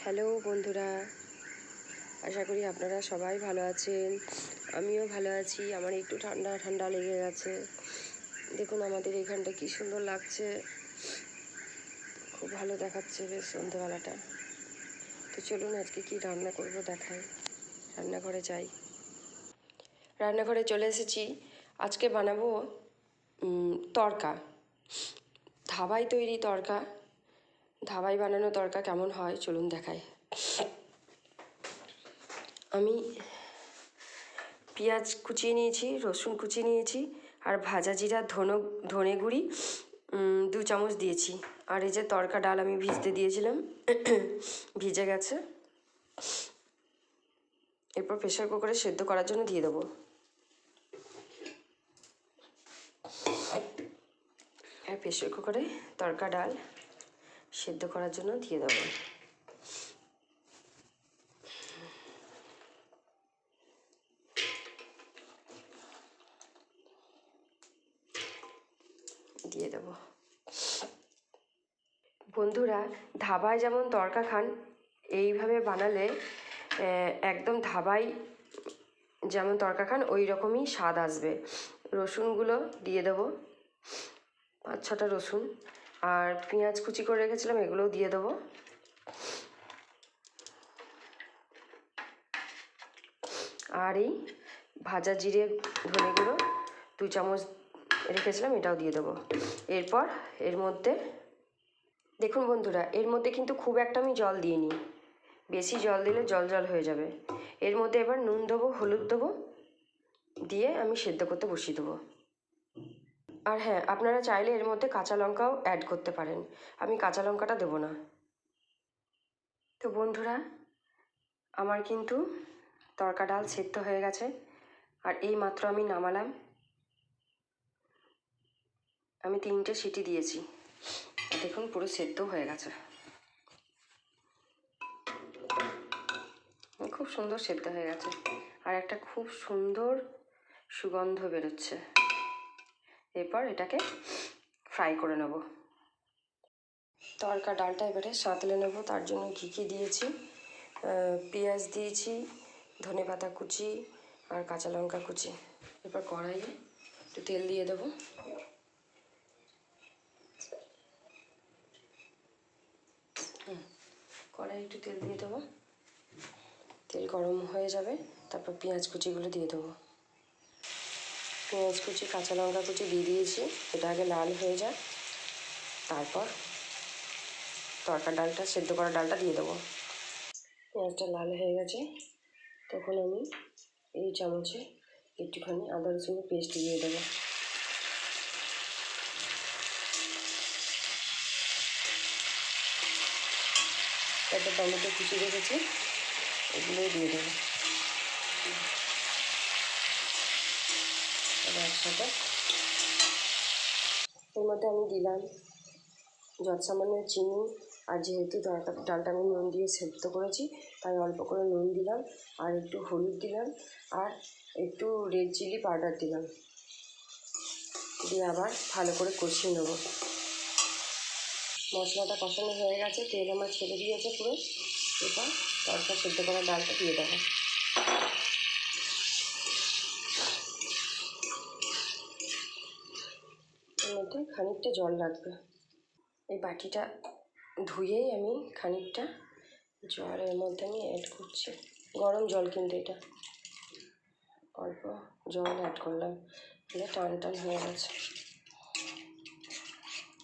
Hello বন্ধুরা, আশা করি আপনারা সবাই ভালো আছেন। আমিও ভালো আছি। আমার একটু ঠান্ডা ঠান্ডা লেগে গেছে। দেখুন আমাদের এখানটা কি সুন্দর লাগছে, খুব ভালো দেখাচ্ছে বেশ সন্ধ্যেবেলাটা। তো চলুন আজকে কি রান্না করব দেখাই। রান্নাঘরে যাই। রান্নাঘরে চলে এসেছি। আজকে বানাবো তড়কা, ধাবায় তৈরি তড়কা। ধাবায় বানানো তড়কা কেমন হয় চলুন দেখাই। আমি পেঁয়াজ কুচিয়ে নিয়েছি, রসুন কুচিয়ে নিয়েছি, আর ভাজা জিরা ধনে গুঁড়ি 2 চামচ দিয়েছি। আর এই যে তড়কা ডাল আমি ভিজতে দিয়েছিলাম, ভিজে গেছে। এরপর প্রেশার কুকারে সেদ্ধ করার জন্য দিয়ে দেবো। আর প্রেশার কুকারে তড়কা ডাল সেদ্ধ করার জন্য দিয়ে দেবো। দিয়ে দেবো। বন্ধুরা, ধাবায় যেমন তড়কা খান, এইভাবে বানালে একদম ধাবায় যেমন তড়কা খান ওই রকমই স্বাদ আসবে। রসুনগুলো দিয়ে দেবো, 5-6টা রসুন, আর পেঁয়াজ কুচি করে রেখেছিলাম এগুলোও দিয়ে দেবো। আর এই ভাজা জিরে ধনে গুঁড়ো 2 চামচ রেখেছিলাম, এটাও দিয়ে দেবো। এরপর এর মধ্যে দেখুন বন্ধুরা, এর মধ্যে কিন্তু খুব একটা আমি জল দিইনি, বেশি জল দিলে জল জল হয়ে যাবে। এর মধ্যে এবার নুন দেবো, হলুদ দেবো, দিয়ে আমি সেদ্ধ করতে বসিয়ে দেবো। আর হ্যাঁ, আপনারা চাইলে এর মধ্যে কাঁচা লঙ্কাও অ্যাড করতে পারেন, আমি কাঁচা লঙ্কাটা দেবো না। তো বন্ধুরা, আমার কিন্তু তড়কা ডাল সেদ্ধ হয়ে গেছে, আর এই মাত্র আমি নামালাম। আমি 3টে সিটি দিয়েছি, দেখুন পুরো সেদ্ধ হয়ে গেছে, খুব সুন্দর সেদ্ধ হয়ে গেছে, আর একটা খুব সুন্দর সুগন্ধ বেরোচ্ছে। এরপর এটাকে ফ্রাই করে নেব। তড়কা ডালটা এবারে সাঁতলে নেব, তার জন্য কী দিয়েছি, পেঁয়াজ দিয়েছি, ধনেপাতা কুচি আর কাঁচা লঙ্কা কুচি। এরপর কড়াইয়ে একটু তেল দিয়ে দেবো। কড়াই একটু তেল দিয়ে দেবো, তেল গরম হয়ে যাবে, তারপর পেঁয়াজ কুচিগুলো দিয়ে দেবো। পেঁয়াজ কুচি কাঁচা লঙ্কা কুচি দিয়ে দিয়েছি, এটা আগে লাল হয়ে যায়, তারপর তড়কা ডালটা সেদ্ধ করা ডালটা দিয়ে দেবো। পেঁয়াজটা লাল হয়ে গেছে, তখন আমি এই চামচে একটুখানি আদা রসুনের পেস্ট দিয়ে দেবো। তারপর টমেটো কুচি রেখেছি, এগুলোও দিয়ে দেবো। একসাথে এর মধ্যে আমি দিলাম যৎসামান্য চিনি, আর যেহেতু ডালটা আমি নুন দিয়ে সেদ্ধ করেছি, তাই অল্প করে নুন দিলাম, আর একটু হলুদ দিলাম, আর একটু রেড চিলি পাউডার দিলাম, দিয়ে আবার ভালো করে কষিয়ে নেব। মশলাটা কষানো হয়ে গেছে, তেল আমার ছেড়ে দিয়েছে পুরো। এবার তড়কা সেদ্ধ করা ডালটা দিয়ে দেবো। এর মধ্যে খানিকটা জল লাগবে, এই বাটিটা ধুয়েই আমি খানিকটা জল এর মধ্যে আমি অ্যাড করছি। গরম জল কিন্তু এটা, অল্প জল অ্যাড করলাম, এটা টান টান হয়ে গেছে,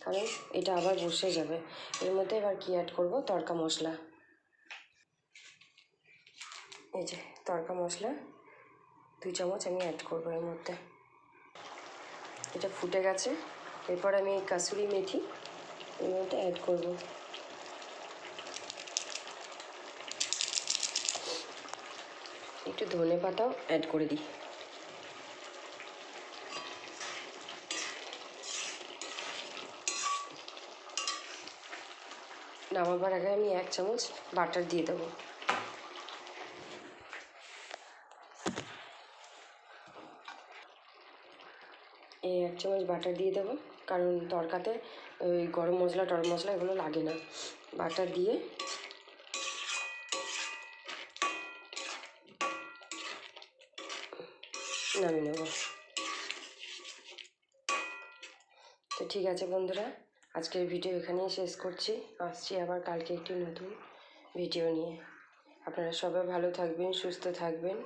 কারণ এটা আবার বসে যাবে। এর মধ্যে এবার কি অ্যাড করব, তড়কা মশলা। এই যে তড়কা মশলা 2 চামচ আমি অ্যাড করবো এর মধ্যে। এটা ফুটে গেছে, এরপর আমি কাসুরি মেথি এর মধ্যে অ্যাড করব। একটু ধনে পাতাও অ্যাড করে দিই। নামাবার আগে আমি 1 চামচ বাটার দিয়ে দেবো। এই 1 চামচ বাটার দিয়ে দেবো, কারণ তড়কাতে ওই গরম মশলা টরম মশলা এগুলো লাগে না। বাটার দিয়ে নামিয়ে নেব। তো ঠিক আছে বন্ধুরা, আজকের ভিডিও এখানেই শেষ করছি। আসছি আবার কালকে একটি নতুন ভিডিও নিয়ে। আপনারা সবাই ভালো থাকবেন, সুস্থ থাকবেন।